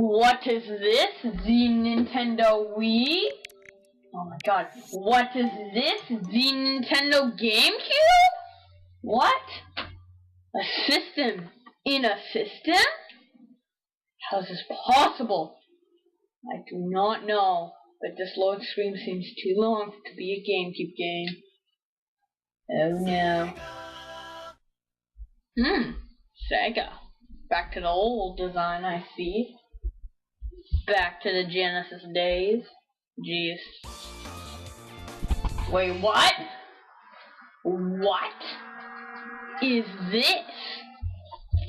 What is this? The Nintendo Wii? Oh my god. What is this? The Nintendo GameCube? What? A system in a system? How is this possible? I do not know, but this load screen seems too long to be a GameCube game. Oh no. Sega. Back to the old design, I see. Back to the Genesis days. Jeez. Wait, what? What is this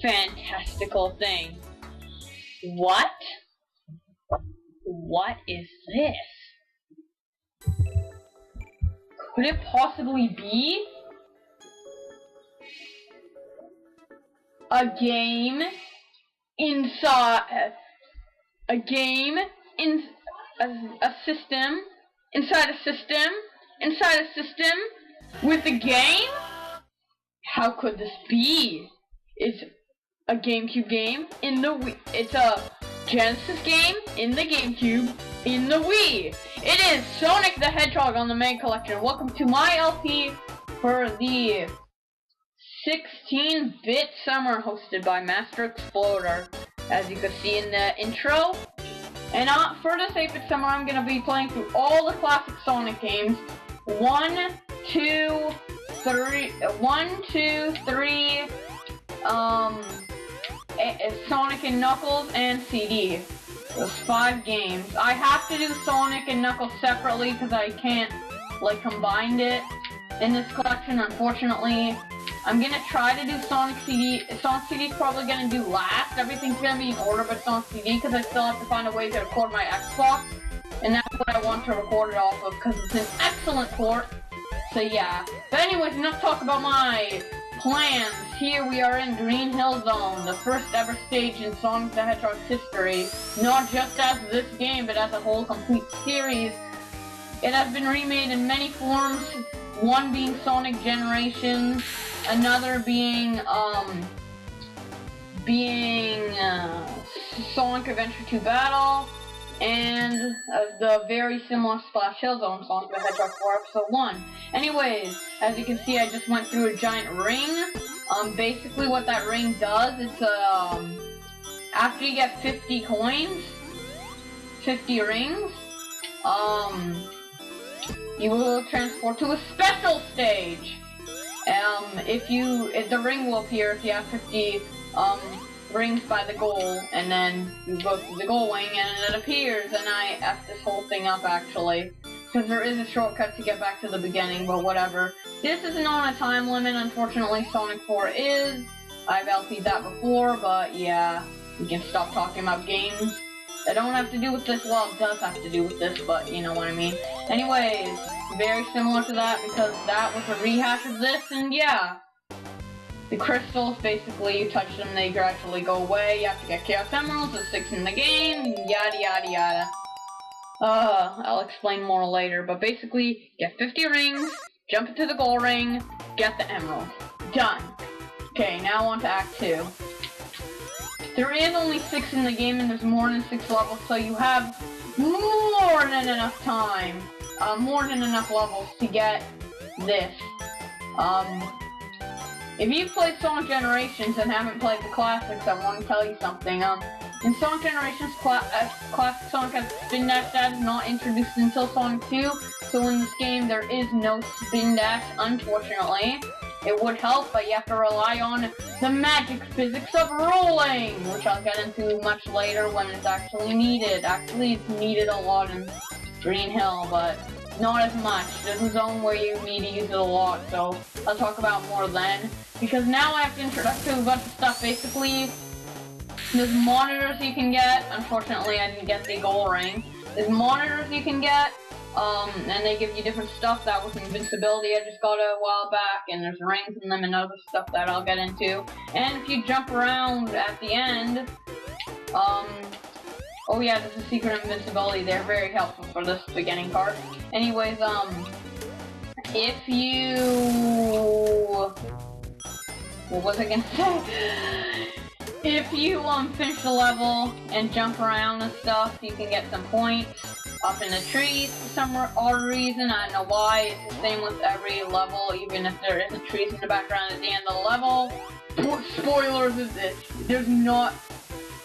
fantastical thing? What? What is this? Could it possibly be a game inside a game in a system inside a system inside a system with a game? How could this be? It's a GameCube game in the Wii. It's a Genesis game in the GameCube in the Wii. It is Sonic the Hedgehog on the Mega Collection. Welcome to my LP for the 16-bit summer hosted by Master Exploder, as you can see in the intro. And for this 8-bit summer, I'm going to be playing through all the classic Sonic games. 1, 2, 3, Sonic and Knuckles and CD. Those 5 games. I have to do Sonic and Knuckles separately because I can't combine it in this collection, unfortunately. I'm gonna try to do Sonic CD. Sonic CD is probably gonna do last. Everything's gonna be in order but Sonic CD because I still have to find a way to record my Xbox. And that's what I want to record it off of because it's an excellent port. So yeah. But anyways, enough talk about my plans. Here we are in Green Hill Zone, the first ever stage in Sonic the Hedgehog's history. Not just as this game, but as a whole complete series. It has been remade in many forms, one being Sonic Generations, another being Sonic Adventure 2 Battle, and the very similar Splash Hill Zone, Sonic the Hedgehog 4 Episode 1. Anyways, as you can see, I just went through a giant ring. Basically what that ring does, it's after you get 50 coins, 50 rings, you will transport to a special stage. If the ring will appear if you have 50 rings by the goal, and then you go through the goal wing and it appears, and I effed this whole thing up actually, because there is a shortcut to get back to the beginning, but whatever. This isn't on a time limit, unfortunately. Sonic 4 is. I've LP'd that before, but yeah, we can stop talking about games that don't have to do with this. Well, it does have to do with this, but you know what I mean. Anyways, very similar to that because that was a rehash of this, and yeah. The crystals, basically, you touch them, they gradually go away. You have to get Chaos Emeralds, there's 6 in the game, yada yada yada. I'll explain more later, but basically, get 50 rings, jump into the goal ring, get the emerald. Done. Okay, now on to Act 2. There is only 6 in the game, and there's more than 6 levels, so you have more than enough time, more than enough levels to get this. If you've played Sonic Generations and haven't played the classics, I want to tell you something. In Sonic Generations, classic Sonic has Spin Dash that is not introduced until Sonic 2, so in this game there is no Spin Dash, unfortunately. It would help, but you have to rely on the magic physics of rolling, which I'll get into much later when it's actually needed. Actually, it's needed a lot in Green Hill, but not as much. There's a zone where you need to use it a lot, so I'll talk about more then. Because now I have to introduce you to a bunch of stuff. Basically, there's monitors you can get. Unfortunately, I didn't get the gold ring. There's monitors you can get, and they give you different stuff. That was invincibility I just got a while back, and there's rings in them and other stuff that I'll get into. And if you jump around at the end, oh yeah, there's a secret invincibility there, very helpful for this beginning part. Anyways, if you... what was I gonna say? If you finish the level and jump around and stuff, you can get some points up in the trees for some odd reason. I don't know why. It's the same with every level, even if there isn't trees in the background at the end of the level. Spoilers is this. There's not,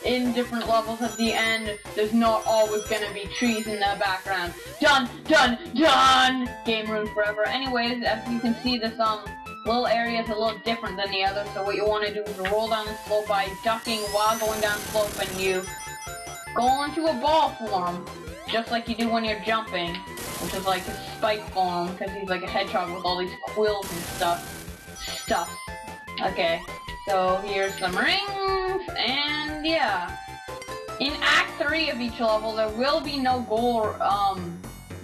in different levels at the end, there's not always gonna be trees in the background. Done! Done! Done! Game ruined forever. Anyways, as you can see, this little area is a little different than the others, so what you want to do is roll down the slope by ducking while going down the slope, and you go into a ball form, just like you do when you're jumping, which is like a spike form, because he's like a hedgehog with all these quills and stuff. Okay, so here's some rings, and yeah. In Act 3 of each level, there will be no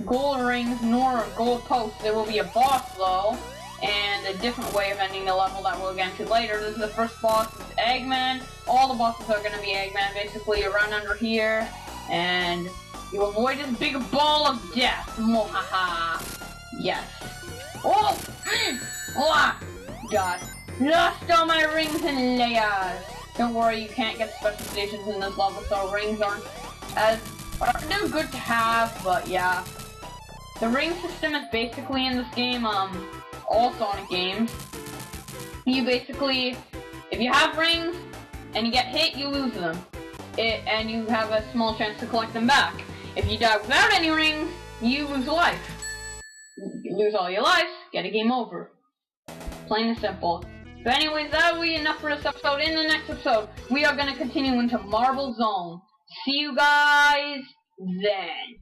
gold rings nor gold posts. There will be a boss though, and a different way of ending the level that we'll get into later. This is the first boss, it's Eggman. All the bosses are gonna be Eggman. Basically, you run under here, and you avoid this big ball of death. Mwahaha. Yes. Oh! Oh! God. Lost all my rings and layers. Don't worry, you can't get special stations in this level, so rings aren't they're good to have, but yeah. The ring system is basically in this game, all Sonic games. You basically, if you have rings and you get hit, you lose them. And you have a small chance to collect them back. If you die without any rings, you lose a life. You lose all your life, get a game over. Plain and simple. So anyways, that will be enough for this episode. In the next episode, we are going to continue into Marble Zone. See you guys then.